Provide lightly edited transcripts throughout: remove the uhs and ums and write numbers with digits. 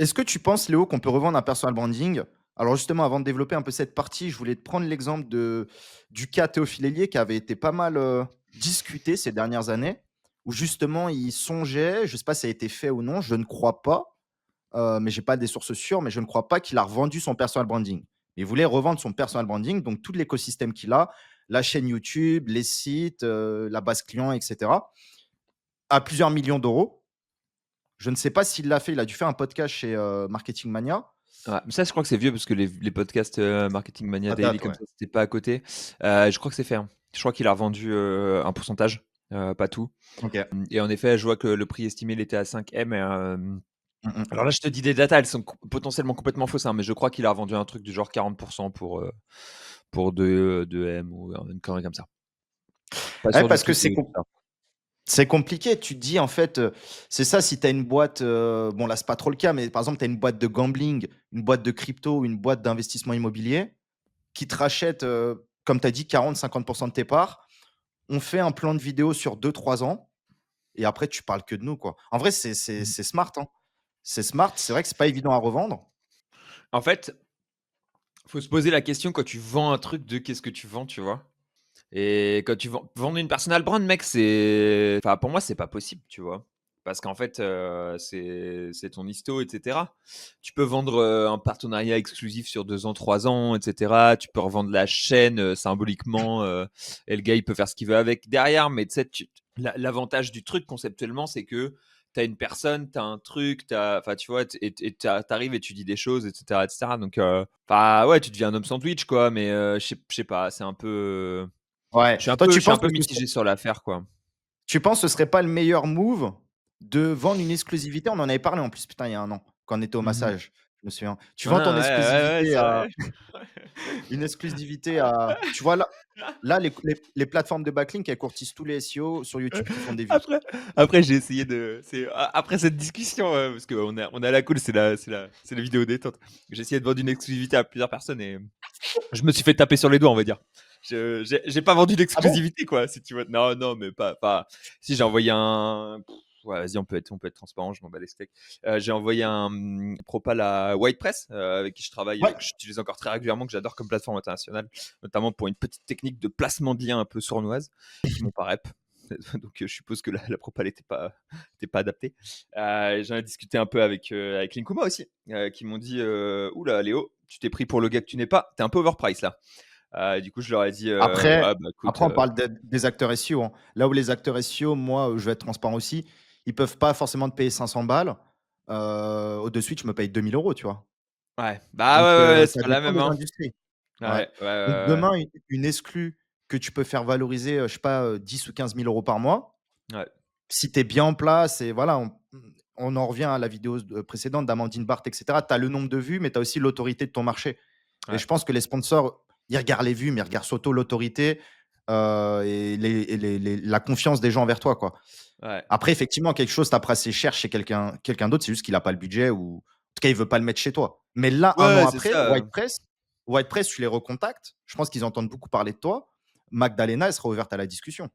Est-ce que tu penses, Léo, qu'on peut revendre un personal branding? Alors justement, avant de développer un peu cette partie, je voulais te prendre l'exemple du cas Théophile Hélier qui avait été pas mal, discuté ces dernières années, où justement il songeait, je ne sais pas si ça a été fait ou non, je ne crois pas, mais j'ai pas des sources sûres, mais je ne crois pas qu'il a revendu son personal branding. Il voulait revendre son personal branding, donc tout l'écosystème qu'il a, la chaîne YouTube, les sites, la base client et cetera, à plusieurs millions d'euros. Je ne sais pas s'il l'a fait, il a dû faire un podcast chez, Marketing Mania. Ouais, mais ça, je crois que c'est vieux parce que les podcasts Marketing Mania Ça Daily date, comme ouais. ça, c'était pas à côté. Je crois que c'est fait, hein. Je crois qu'il a revendu un pourcentage, pas tout. OK. Et en effet, je vois que le prix estimé, il était à 5 M. Mmh mh. Alors là, je te dis des datas, elles sont potentiellement complètement fausses, hein, mais je crois qu'il a revendu un truc du genre 40% pour 2 M ou une connerie comme ça. Pas Ouais, sûr du parce tout que de tout ça. c'est compliqué. Tu te dis, en fait, c'est ça, si tu as une boîte, bon là, c'est pas trop le cas, mais par exemple, tu as une boîte de gambling, une boîte de crypto, une boîte d'investissement immobilier qui te rachète, comme tu as dit 40-50 de tes parts. On fait un plan de vidéo sur 2-3 ans et après tu parles que de nous, quoi. En vrai, Mmh. c'est smart, hein. C'est smart, c'est vrai que c'est pas évident à revendre. En fait, faut se poser la question quand tu vends un truc de qu'est-ce que tu vends, tu vois? Et quand tu vendre une personal brand, mec, c'est enfin, pour moi, c'est pas possible, tu vois? Parce qu'en fait, c'est ton histo et cetera. Tu peux vendre, un partenariat exclusif sur 2 ans, 3 ans et cetera. Tu peux revendre la chaîne, symboliquement, et le gars, il peut faire ce qu'il veut avec derrière. Mais tu sais, l'avantage du truc conceptuellement, c'est que tu as une personne, tu as un truc, enfin, tu vois? Et tu arrives et tu dis des choses et cetera et cetera. Donc, enfin, ouais, tu deviens un homme sandwich, quoi. Mais, je sais pas, c'est un peu, Ouais. je suis un Toi, peu je suis un peu mitigé sur l'affaire, quoi. tu penses que ce serait pas le meilleur move de vendre une exclusivité? On en avait parlé en plus, putain, il y a un an, quand on était au Mmh. massage, je me souviens. Tu Ouais, vends ton ouais, ouais, ouais, exclusivité c'est à vrai. une exclusivité à tu vois là les plateformes de backlink, elles courtisent tous les SEO sur YouTube qui font des vues. Après après j'ai essayé de c'est a après cette discussion, parce qu'on est à la cool, c'est la vidéo détente. J'ai essayé de vendre une exclusivité à plusieurs personnes et je me suis fait taper sur les doigts, on va dire. J'ai pas vendu Ah bon? d'exclusivité, quoi, si tu veux. Non, non, mais pas si j'ai envoyé un ouais, vas-y, on peut être transparent, je m'en bats les steaks. J'ai envoyé un, propal à WhitePress, avec qui je travaille, Ouais. que j'utilise encore très régulièrement, que j'adore comme plateforme internationale, notamment pour une petite technique de placement de liens un peu sournoise, qui m'ont pas rep. Donc, je suppose que la propale était pas adaptée. J'en ai discuté un peu avec Linkuma aussi, qui m'ont dit, «Ouh là, Léo, tu t'es pris pour le gars que tu n'es pas, t'es un peu overprice là». Du coup, je leur ai dit, Après «Ouais, bah, écoute, après on parle des acteurs SEO, hein. Là où les acteurs SEO, moi, je vais être transparent aussi, ils peuvent pas forcément te payer 500 balles. Au de suite, je me paye 2 000 €, tu vois? ouais, bah, Donc ouais, ouais, ouais, c'est ça pas la dépend même, des hein». industries. Ouais, Ouais. ouais, ouais, Donc ouais, demain, une exclue que tu peux faire valoriser, je sais pas, 10 ou 15 000 € par mois, ouais. si tu es bien en place et voilà, on en revient à la vidéo précédente d'Amandine Barthes et cetera. Tu as le nombre de vues, mais tu as aussi l'autorité de ton marché et Ouais, je pense que les sponsors, ils regardent les vues, mais ils regardent surtout l'autorité, et la confiance des gens envers toi, quoi. ouais. Après effectivement, quelque chose tape assez cher chez quelqu'un d'autre, c'est juste qu'il a pas le budget ou en tout cas, il veut pas le mettre chez toi. Mais là, un an Ouais, c'est après, ça, WhitePress, tu les recontactes, je pense qu'ils entendent beaucoup parler de toi. Magdalena, elle sera ouverte à la discussion.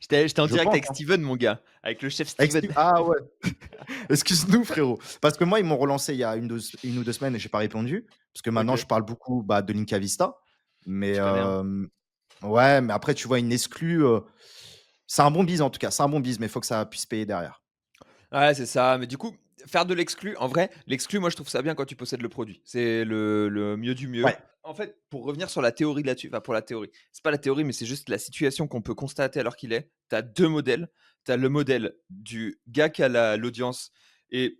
j'étais en Je direct pense, avec hein. Steven, mon gars, avec le chef Avec Steven. Steve ah ouais, excuse-nous frérot. Parce que moi, ils m'ont relancé il y a une ou 2 semaines et j'ai pas répondu. Parce que maintenant, OK, je parle beaucoup, bah, de Linka Vista. Mais je connais, hein. ouais, mais après, tu vois, une exclue, c'est un bon bise en tout cas, c'est un bon bise, mais il faut que ça puisse payer derrière. Ouais, c'est ça. Mais du coup, faire de l'exclu, en vrai, l'exclu, moi, je trouve ça bien quand tu possèdes le produit. C'est le mieux du mieux. Ouais. En fait, pour revenir sur la théorie là-dessus, enfin, pour la théorie, c'est pas la théorie, mais c'est juste la situation qu'on peut constater alors qu'il est. Tu as 2 modèles. Tu as le modèle du gars qui a l'audience et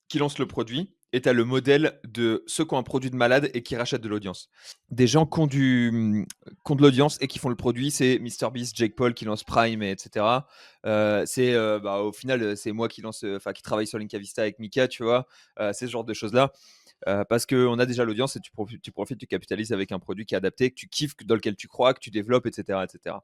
qui lancent le produit, et tu as le modèle de ceux qui ont un produit de malade et qui rachètent de l'audience. Des gens qui ont de l'audience et qui font le produit, c'est MrBeast, Jake Paul qui lance Prime, etc. C'est bah, au final, c'est moi qui lance, enfin qui travaille sur Linkavista avec Mika, tu vois. C'est ce genre de choses-là. Parce qu'on a déjà l'audience et tu profites, tu capitalises avec un produit qui est adapté, que tu kiffes, dans lequel tu crois, que tu développes, etc. etc.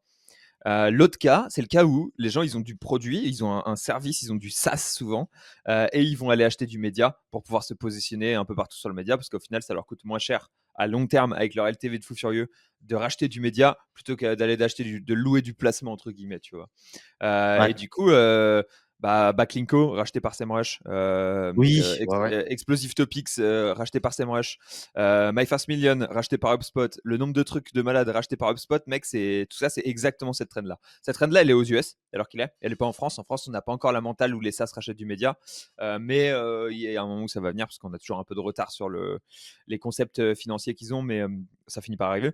L'autre cas, c'est le cas où les gens, ils ont du produit, ils ont un service, ils ont du SaaS souvent, et ils vont aller acheter du média pour pouvoir se positionner un peu partout sur le média, parce qu'au final, ça leur coûte moins cher à long terme avec leur LTV de fou furieux de racheter du média plutôt que d'aller de louer du placement entre guillemets, tu vois. Et Ouais. du coup, Bah, Backlinko, racheté par SEMrush, Oui, ouais, ouais. Explosive Topics, racheté par SEMrush, My First Million, racheté par HubSpot, le nombre de trucs de malades rachetés par HubSpot, mec, tout ça, c'est exactement cette trend-là. Cette trend-là, elle est aux US, alors qu'il est. Elle n'est pas en France. En France, on n'a pas encore la mentale où les SaaS rachètent du média. Mais il y a un moment où ça va venir, parce qu'on a toujours un peu de retard sur les concepts financiers qu'ils ont, mais ça finit par arriver.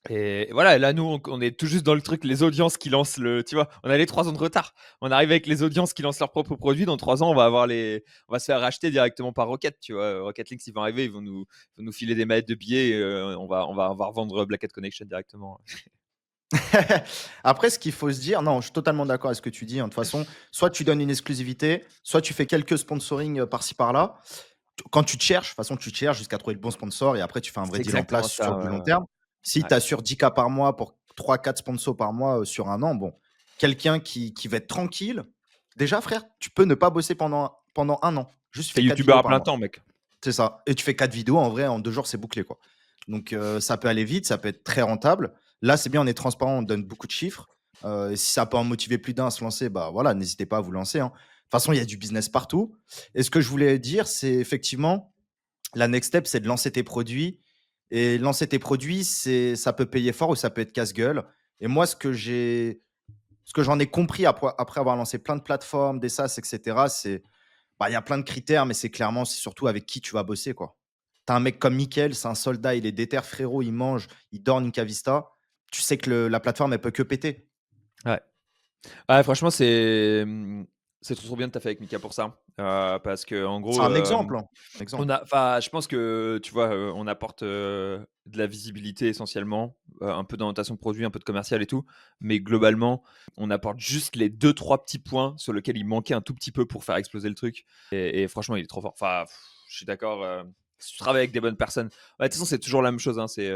Et voilà, là, nous, on est tout juste dans le truc, les audiences qui lancent tu vois, on a les 3 ans de retard. On arrive avec les audiences qui lancent leurs propres produits. Dans 3 ans, on va se faire racheter directement par Rocket, tu vois. Rocket Links, ils vont arriver, ils vont nous filer des maillettes de billets. Et, on va revendre Black Hat Connection directement. Après, ce qu'il faut se dire, non, je suis totalement d'accord avec ce que tu dis, hein. De toute façon, soit tu donnes une exclusivité, soit tu fais quelques sponsoring par-ci par-là. Quand tu te cherches, de toute façon, tu te cherches jusqu'à trouver le bon sponsor et après, tu fais un vrai C'est deal en place exactement sur ça. du long terme. Si Ouais. tu assures 10K par mois pour 3-4 sponsors par mois sur un an, bon, quelqu'un qui va être tranquille, déjà, frère, tu peux ne pas bosser pendant un an. Juste tu T'es fais 4 youtubeur vidéos à par plein mois. temps, mec. C'est ça. Et tu fais 4 vidéos, en vrai, en 2 jours, c'est bouclé, quoi. Donc, ça peut aller vite, ça peut être très rentable. Là, c'est bien, on est transparent, on donne beaucoup de chiffres. Et si ça peut en motiver plus d'un à se lancer, bah voilà, n'hésitez pas à vous lancer, hein. De toute façon, il y a du business partout. Et ce que je voulais dire, c'est effectivement, la next step, c'est de lancer tes produits. Et lancer tes produits, ça peut payer fort ou ça peut être casse-gueule. Et moi, ce que j'en ai compris après avoir lancé plein de plateformes, des SaaS, etc., c'est bah, il y a plein de critères, mais c'est surtout avec qui tu vas bosser, quoi. Tu as un mec comme Mickaël, c'est un soldat, il est déter, frérot, il mange, il dort Ninja Vista. Tu sais que la plateforme, elle peut que péter. Ouais. Ouais, franchement, c'est trop bien de taffer avec Mika pour ça. Parce que en C'est gros, un exemple, hein, un on exemple. a, enfin, je pense que tu vois, on apporte de la visibilité essentiellement, un peu d'orientation de produit, un peu de commercial et tout, mais globalement, on apporte juste les deux trois petits points sur lesquels il manquait un tout petit peu pour faire exploser le truc. Et franchement, il est trop fort. Enfin, je suis d'accord. Si tu travailles avec des bonnes personnes, ouais, de toute façon, c'est toujours la même chose, hein, c'est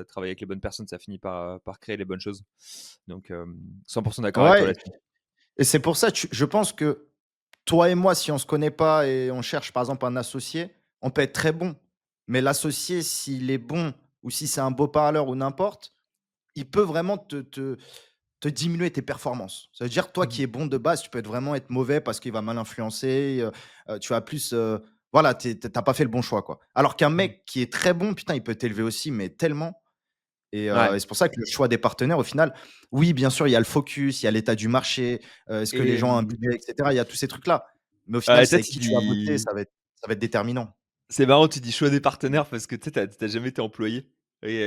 travailler avec les bonnes personnes, ça finit par créer les bonnes choses. Donc, 100% d'accord avec toi Ouais, là-dessus. et c'est pour ça, je pense que toi et moi, si on se connaît pas et on cherche, par exemple, un associé, on peut être très bon. Mais l'associé, s'il est bon ou si c'est un beau parleur ou n'importe, il peut vraiment te diminuer tes performances. Ça veut dire, toi qui Mhm. es bon de base, tu peux vraiment être mauvais parce qu'il va mal influencer, tu vas plus, voilà, tu pas fait le bon choix, quoi. Alors qu'un Mhm. mec qui est très bon, putain, il peut t'élever aussi, mais tellement. Ouais. Et c'est pour ça que le choix des partenaires, au final, oui, bien sûr, il y a le focus, il y a l'état du marché, est-ce que les Et gens ont un budget, et cetera. Il y a tous ces trucs-là. Mais au final, ouais, c'est toi, avec tu qui tu vas bosser, dis. ça va être déterminant. C'est marrant, tu dis choix des partenaires parce que tu sais, tu jamais été employé et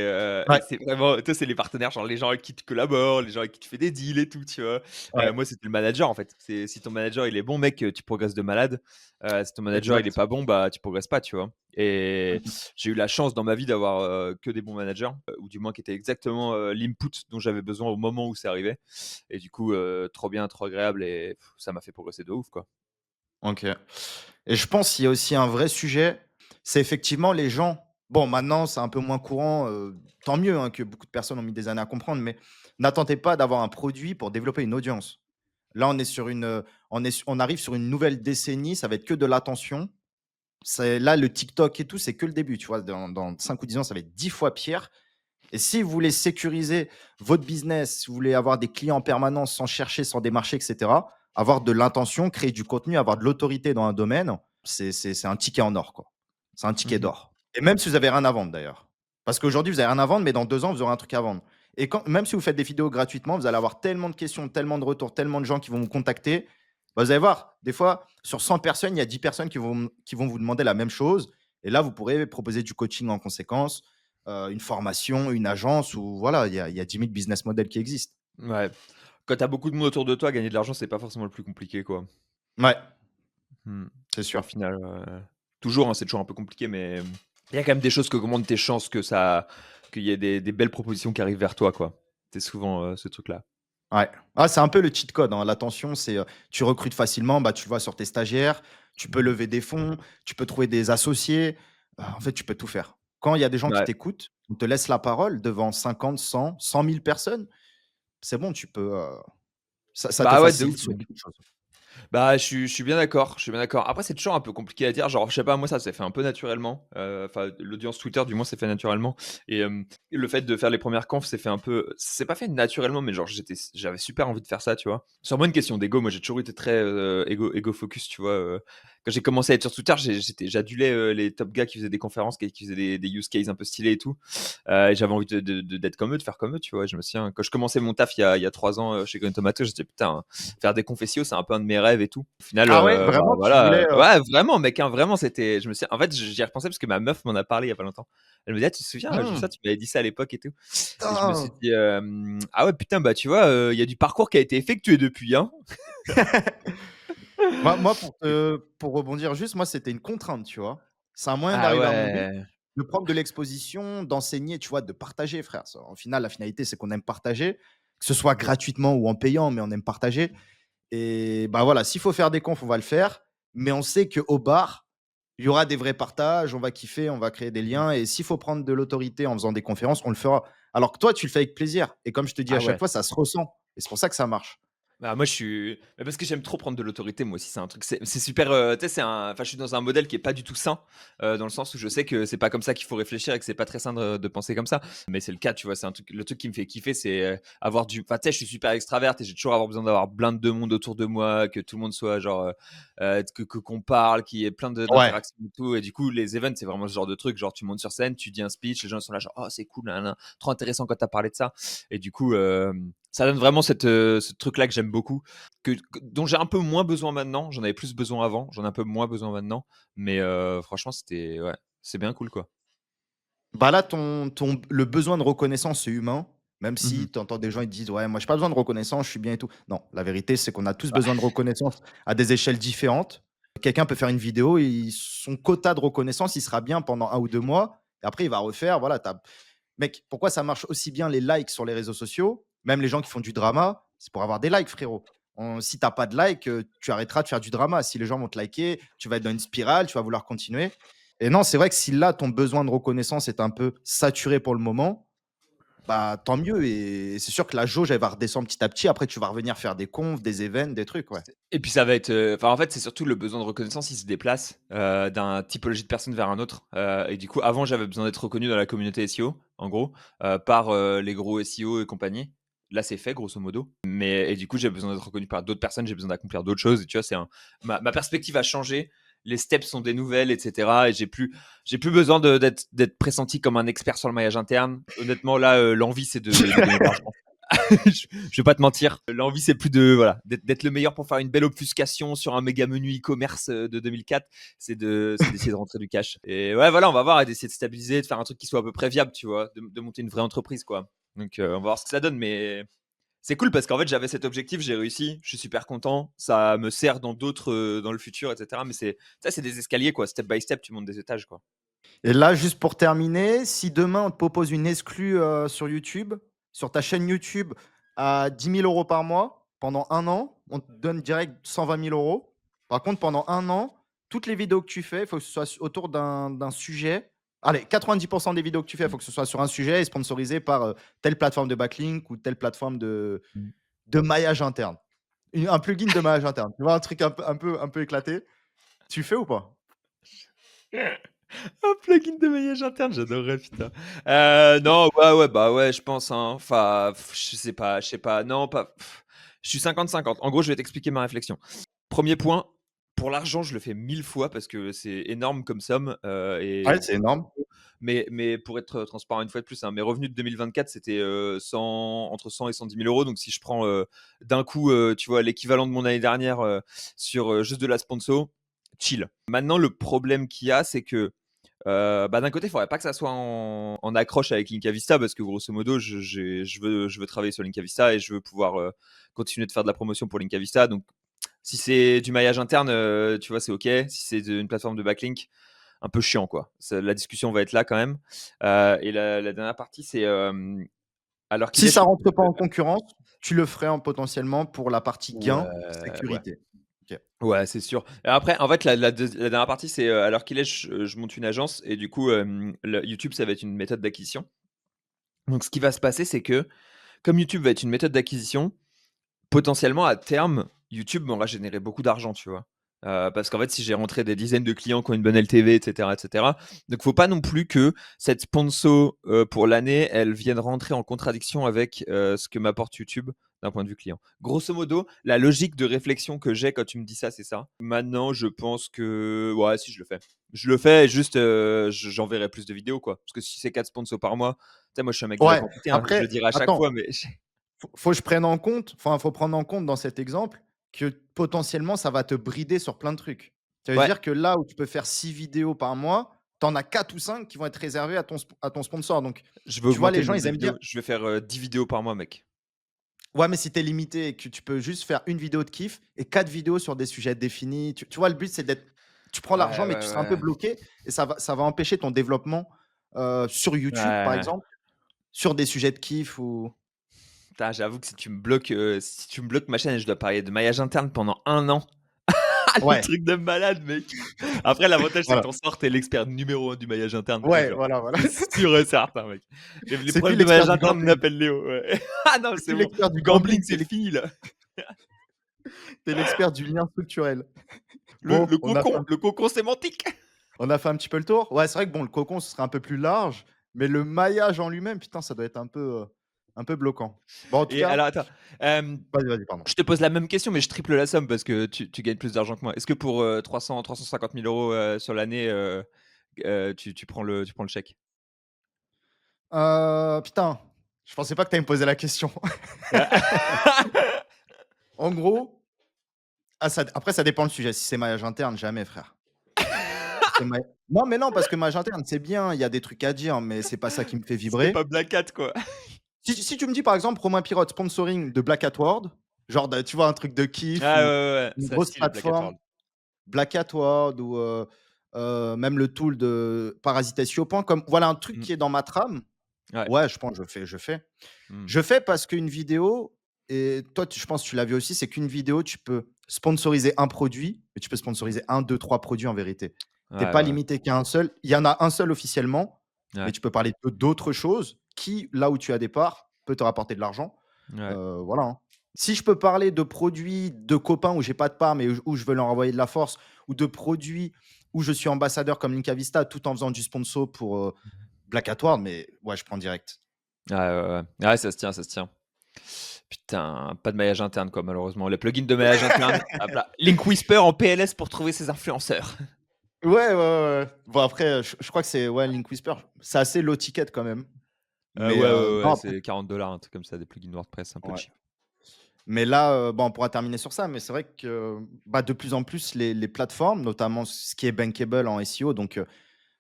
Ouais, c'est vraiment toi, c'est les partenaires, genre les gens avec qui tu collabores, les gens avec qui tu fais des deals et tout, tu vois? ouais, Moi, c'était le manager, en fait. C'est si ton manager, il est bon, mec, tu progresses de malade. Si ton manager, il est exact. pas bon, bah, tu progresses pas, tu vois? Et Mmh. j'ai eu la chance dans ma vie d'avoir, que des bons managers, ou du moins qui étaient exactement, l'input dont j'avais besoin au moment où c'est arrivé et du coup, trop bien, trop agréable et ça m'a fait progresser de ouf, quoi. OK. Et je pense qu'il y a aussi un vrai sujet, c'est effectivement les gens, bon maintenant c'est un peu moins courant, tant mieux, hein, que beaucoup de personnes ont mis des années à comprendre, mais n'attendez pas d'avoir un produit pour développer une audience. Là, on est sur on arrive sur une nouvelle décennie, ça va être que de l'attention. C'est là, le TikTok et tout, c'est que le début, tu vois? Dans 5 ou 10 ans, ça va être 10 fois pire. Et si vous voulez sécuriser votre business, si vous voulez avoir des clients en permanence sans chercher, sans démarcher, et cetera, avoir de l'intention, créer du contenu, avoir de l'autorité dans un domaine, c'est un ticket en or, quoi. C'est un ticket Mmh. d'or. Et même si vous avez rien à vendre d'ailleurs. Parce qu'aujourd'hui, vous avez rien à vendre, mais dans 2 ans, vous aurez un truc à vendre. Et même si vous faites des vidéos gratuitement, vous allez avoir tellement de questions, tellement de retours, tellement de gens qui vont vous contacter. Bah, vous allez voir, des fois, sur 100 personnes, il y a 10 personnes qui vont vous demander la même chose. Et là, vous pourrez proposer du coaching en conséquence, une formation, une agence ou voilà, il y a 10 000 business models qui existent. Ouais. Quand tu as beaucoup de monde autour de toi, gagner de l'argent, c'est pas forcément le plus compliqué, quoi. Ouais, Mmh. c'est Au sûr. final, toujours, hein, c'est toujours un peu compliqué, mais il y a quand même des choses qui augmentent tes chances qu'il y ait des belles propositions qui arrivent vers toi, quoi. C'est souvent, ce truc-là. Ouais. Ah, c'est un peu le cheat code, hein. L'attention, c'est, tu recrutes facilement, bah, tu le vois sur tes stagiaires, tu peux Mmh. lever des fonds, tu peux trouver des associés, en fait, tu peux tout faire. Quand il y a des gens qui Ouais. t'écoutent, on te laisse la parole devant 50, 100 000 personnes, c'est bon, tu peux, ça te Bah, ouais, de facilite ouf, sur mec. beaucoup de choses. Bah, je suis bien d'accord, je suis bien d'accord. Après, c'est toujours un peu compliqué à dire, genre, je sais pas, moi, ça s'est fait un peu naturellement, enfin, l'audience Twitter, du moins, s'est fait naturellement et le fait de faire les premières confs, s'est fait un peu c'est pas fait naturellement, mais genre, j'avais super envie de faire ça, tu vois? C'est vraiment une question d'ego, moi, j'ai toujours été très, ego focus, tu vois? Quand j'ai commencé à être sur Twitter, j'adulais, les top gars qui faisaient des conférences, qui faisaient des use cases un peu stylés et tout, et j'avais envie d'être comme eux, de faire comme eux, tu vois? Je me souviens, quand je commençais mon taf il y a 3 ans, chez Green Tomato, j'étais: «Putain, faire des confessios, c'est un peu un de mes rêves et tout. Au final, Ah ouais? bah, Vraiment, tu voilà, voulais, ouais, vraiment mec, hein, vraiment c'était en fait, j'y ai repensé parce que ma meuf m'en a parlé il y a pas longtemps. Elle me dit: «Ah, tu te souviens, mmh, ça, tu m'avais dit ça à l'époque et tout» et je me suis putain! dit, «Ah ouais, putain, bah, tu vois, il y a du parcours qui a été effectué depuis, hein». Moi, pour rebondir juste, moi, c'était une contrainte, tu vois? C'est un moyen Ah d'arriver à mon but, ouais. de prendre de l'exposition, d'enseigner, tu vois? De partager, frère. Ça, au final, la finalité, c'est qu'on aime partager, que ce soit gratuitement ou en payant, mais on aime partager et bah, voilà, s'il faut faire des confs, on va le faire, mais on sait qu'au bar, il y aura des vrais partages, on va kiffer, on va créer des Mmh. liens et s'il faut prendre de l'autorité en faisant des conférences, on le fera. Alors que toi, tu le fais avec plaisir et comme je te dis à Ah chaque ouais. fois, ça se ressent et c'est pour ça que ça marche. Bah, moi, je suis mais parce que j'aime trop prendre de l'autorité, moi aussi, c'est un truc, c'est super, tu sais, enfin, je suis dans un modèle qui est pas du tout sain, dans le sens où je sais que c'est pas comme ça qu'il faut réfléchir et que c'est pas très sain de penser comme ça. Mais c'est le cas, tu vois? C'est un truc le truc qui me fait kiffer, c'est, avoir enfin, tu sais, je suis super extraverte et j'ai toujours avoir besoin d'avoir plein de monde autour de moi, que tout le monde soit genre, qu'on parle, qu'il y ait plein Ouais. d'interactions et tout et du coup, les events, c'est vraiment ce genre de truc, genre tu montes sur scène, tu dis un speech, les gens sont là genre: «Oh, c'est cool, nin nin, trop intéressant quand tu as parlé de ça» et du coup, ça donne vraiment ce truc-là que j'aime beaucoup, dont j'ai un peu moins besoin maintenant. J'en avais plus besoin avant, j'en ai un peu moins besoin maintenant. Mais franchement, c'était ouais, c'est bien cool, quoi. Bah là, le besoin de reconnaissance, c'est humain. Même Mmh. si tu entends des gens, ils te disent: «Ouais, moi, j'ai pas besoin de reconnaissance, je suis bien et tout». Non, la vérité, c'est qu'on a tous besoin de reconnaissance à des échelles différentes. Quelqu'un peut faire une vidéo et son quota de reconnaissance, il sera bien pendant 1 ou 2 mois et après il va refaire, voilà, mec, pourquoi ça marche aussi bien les likes sur les réseaux sociaux? Même les gens qui font du drama, c'est pour avoir des likes, frérot. Si tu pas de likes, tu arrêteras de faire du drama. Si les gens vont te liker, tu vas être dans une spirale, tu vas vouloir continuer. Et non, c'est vrai que si là, ton besoin de reconnaissance est un peu saturé pour le moment, bah, tant mieux et c'est sûr que la jauge, elle va redescendre petit à petit. Après, tu vas revenir faire des confs, des events, des trucs, ouais. Et puis ça va être, enfin, en fait, c'est surtout le besoin de reconnaissance, il se déplace, d'un typologie de personne vers un autre, et du coup, avant, j'avais besoin d'être reconnu dans la communauté SEO, en gros, par, les gros SEO et compagnie. Là, c'est fait, grosso modo. Mais et du coup, j'ai besoin d'être reconnu par d'autres personnes, j'ai besoin d'accomplir d'autres choses et tu vois, ma perspective a changé, les steps sont des nouvelles et cetera et j'ai plus besoin d'être pressenti comme un expert sur le maillage interne. Honnêtement, là, l'envie, c'est de gagner de l'argent. Je vais pas te mentir. L'envie, c'est plus de voilà d'être le meilleur pour faire une belle obfuscation sur un méga menu e-commerce de 2004. C'est d'essayer de rentrer du cash. Et ouais, voilà, on va voir et d'essayer de stabiliser, de faire un truc qui soit à peu près viable, tu vois, de monter une vraie entreprise, quoi. Donc, on va voir ce que ça donne, mais c'est cool parce qu'en fait, j'avais cet objectif, j'ai réussi, je suis super content. Ça me sert dans d'autres, dans le futur, etc. Mais ça, c'est des escaliers, quoi. Step by step, tu montes des étages, quoi. Et là, juste pour terminer, si demain on te propose une exclue, sur YouTube, sur ta chaîne YouTube à 10 000 € par mois, pendant 1 an, on te donne direct 120 000 €. Par contre, pendant 1 an, toutes les vidéos que tu fais, il faut que ce soit autour d'un sujet. Allez, 90 des vidéos que tu fais, il faut que ce soit sur un sujet et sponsorisé par, telle plateforme de backlink ou telle plateforme de maillage interne. Un plugin de maillage interne. Tu vois un truc un peu éclaté? Tu fais ou pas? Un plugin de maillage interne, j'adorerais, putain. Non, ouais, ouais, bah ouais, je pense, hein. Enfin, je sais pas, non, pas. Je suis 50-50. En gros, je vais t'expliquer ma réflexion. Premier point, pour l'argent, je le fais 1000 fois parce que c'est énorme comme somme. Ouais, c'est énorme. Mais pour être transparent une fois de plus, hein, mes revenus de 2024, c'était entre 100 et 110 000 euros. Donc, si je prends d'un coup, tu vois, l'équivalent de mon année dernière sur juste de la sponsor, chill. Maintenant, le problème qu'il y a, c'est que bah, d'un côté, il faudrait pas que ça soit en accroche avec Linka Vista parce que grosso modo, je veux travailler sur Linka Vista et je veux pouvoir continuer de faire de la promotion pour Linka Vista. Donc, si c'est du maillage interne, tu vois, c'est OK. Si c'est une plateforme de backlink, un peu chiant, quoi. La discussion va être là quand même. Et la dernière partie, c'est alors qu'il Si est, ça rentre pas en concurrence, tu le ferais en potentiellement pour la partie gain, ouais, ouais. sécurité. OK. Ouais, c'est sûr. Et après, en fait, la dernière partie, c'est alors qu'il est, je monte une agence et du coup, YouTube, ça va être une méthode d'acquisition. Donc, ce qui va se passer, c'est que comme YouTube va être une méthode d'acquisition, potentiellement, à terme, YouTube m'aura généré beaucoup d'argent, tu vois? Parce qu'en fait, si j'ai rentré des dizaines de clients qui ont une bonne LTV, et cetera, donc faut pas non plus que cette sponsor, pour l'année, elle vienne rentrer en contradiction avec, ce que m'apporte YouTube d'un point de vue client. Grosso modo, la logique de réflexion que j'ai quand tu me dis ça, c'est ça. Maintenant, je pense que ouais, si je le fais. Je le fais juste, j'enverrai plus de vidéos, quoi. Parce que si c'est 4 sponsors par mois, tu sais, moi, je suis un mec de la Ouais, quantité, hein, je le après, dirai à chaque attends, fois, mais faut que je prenne en compte, enfin, faut prendre en compte dans cet exemple que potentiellement ça va te brider sur plein de trucs. Ça veut ouais. dire que là où tu peux faire 6 vidéos par mois, tu en as 4 ou 5 qui vont être réservées à ton sponsor. Donc, Je vais tu vois, augmenter les le gens, nombre ils de aiment bien. vidéos. Je vais faire, 10 vidéos par mois, mec. Ouais, mais si tu es limité et que tu peux juste faire une vidéo de kiff et 4 vidéos sur des sujets définis, tu vois, le but, c'est d'être, tu prends Ouais, l'argent, mais ouais, tu seras un peu ouais. bloqué et ça va empêcher ton développement, sur YouTube, par Ouais. exemple, sur des sujets de kiff ou Putain, j'avoue que si tu me bloques ma chaîne et je dois parler de maillage interne pendant 1 an, le ouais, truc de malade, mec. Après, l'avantage, c'est que voilà. t'en sors, tu l'expert numéro 1 du maillage interne et Ouais, genre, voilà, voilà. c'est sûr et certain, mec. Les C'est plus problèmes de l'expert maillage du interne gambling. m'appellent Léo, ouais. Ah non, C'est c'est plus bon. l'expert du Gambling, gambling, c'est fini, là. tu l'expert du lien structurel. Le Bon, le cocon, le cocon sémantique. on a fait un petit peu le tour. Ouais, c'est vrai que bon, le cocon, ce serait un peu plus large, mais le maillage en lui-même, putain, ça doit être un peu bloquant. Bon, en tout Et cas, alors attends, vas-y, vas-y, pardon. je te pose la même question, mais je triple la somme parce que tu gagnes plus d'argent que moi. Est-ce que pour, 350 000 € sur l'année, tu prends le chèque? Putain, je pensais pas que tu allais me poser la question. En gros, ça après ça dépend le sujet. Si c'est maillage interne, jamais frère. Si c'est ma non, mais non, parce que maillage interne, c'est bien, il y a des trucs à dire, mais c'est pas ça qui me fait C'était vibrer. pas Black Hat, quoi. Si tu me dis, par exemple, Romain Pirotte, sponsoring de Black Hat World, genre, tu vois, un truc de kiff Ah ouais, ou ouais, ouais, une ça grosse style Black Hat plateforme, World. Black Hat World ou même le tool de Parasite SEO. Comme voilà un truc Mmh. qui est dans ma trame, Ouais. ouais, je pense, je fais. Mmh. Je fais parce qu'une vidéo et toi, je pense que tu l'as vu aussi, c'est qu'une vidéo, tu peux sponsoriser un produit, mais tu peux Mmh. sponsoriser un, 2, 3 produits en vérité. Ouais, Tu es ouais, pas ouais. limité qu'à un seul. Il y en a un seul officiellement, mais Ouais. tu peux parler de d'autres choses qui, là où tu as des parts, peut te rapporter de l'argent. Ouais. Voilà, hein. Si je peux parler de produits de copains où j'ai pas de part, mais où je veux leur envoyer de la force, ou de produits où je suis ambassadeur comme Linka Vista, tout en faisant du sponsor pour, Black Hat World, mais ouais, je prends direct. Ouais, ouais, ouais. Ouais, ça se tient, ça se tient. Putain, pas de maillage interne, quoi, malheureusement. Les plugins de maillage interne, hop là. Link Whisper en PLS pour trouver ses influenceurs. Ouais, ouais, ouais, ouais. Bon après, je crois que c'est ouais, Link Whisper, c'est assez low ticket quand même. Mais Ouais, ouais, non ouais, après c'est 40 $, un truc comme ça, des plugins WordPress un peu ouais. cheap. Mais là, bon, on pourra terminer sur ça, mais c'est vrai que, bah, de plus en plus les plateformes, notamment ce qui est bankable en SEO, donc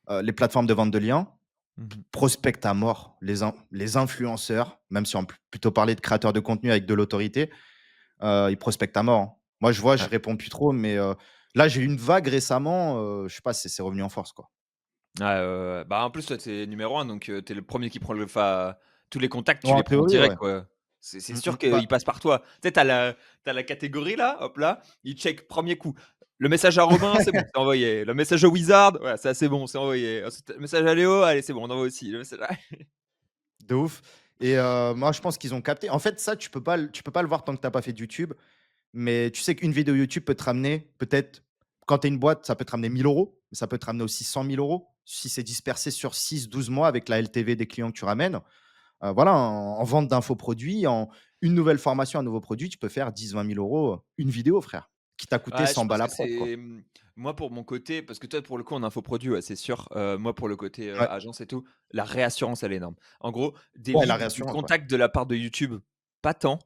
les plateformes de vente de liens, Mmh. prospectent à mort les influenceurs, même si on peut plutôt parler de créateurs de contenu avec de l'autorité, ils prospectent à mort, hein. Moi, je vois, je Ouais. réponds plus trop, mais là, j'ai eu une vague récemment, je sais pas, c'est revenu en force, quoi. Ouais, ouais, ouais, ouais. Bah, en plus, toi, tu numéro 1, donc tu le premier qui prend tous les contacts, Ouais, tu en les prends théorie, ouais. direct, quoi. C'est sûr Bah, qu'ils passent par toi. Tu sais, tu la catégorie là, hop là, ils check premier coup. Le message à Robin, c'est bon, c'est envoyé. Le message au Wizard, ouais, ça c'est bon, c'est envoyé. Ensuite, le message à Léo, allez, c'est bon, on envoie aussi. Le message de ouf et moi, je pense qu'ils ont capté. En fait, ça, tu peux pas le voir tant que tu as pas fait de YouTube, mais tu sais qu'une vidéo YouTube peut te ramener peut-être quand tu es une boîte, ça peut te ramener 1 000 €, mais ça peut te ramener aussi 100 000 € si c'est dispersé sur 6, 12 mois avec la LTV des clients que tu ramènes. Voilà, en vente d'infoproduits, en une nouvelle formation, un nouveau produit, tu peux faire 10, 20 000 € une vidéo frère, qui t'a coûté Ouais, je 100 pense balles que à prod, quoi. c'est, moi pour mon côté, parce que toi pour le coup en infoproduit, ouais, c'est sûr. Moi pour le côté, Ouais. agence et tout, la réassurance elle est énorme. En gros, des Ouais, la leads qui me réassurance, ouais. contactent de la part de YouTube, pas tant.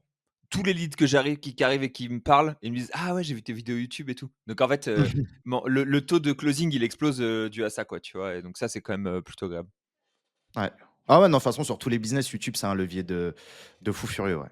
Tous les leads qui arrivent et qui me parlent, ils me disent: «Ah ouais, j'ai vu tes vidéos YouTube et tout». Donc en fait, le taux de closing il explose, dû à ça quoi, tu vois? Et donc ça c'est quand même, plutôt agréable. Ouais. Ah ouais, non, de toute façon, sur tous les business, YouTube, c'est un levier de fou furieux, ouais.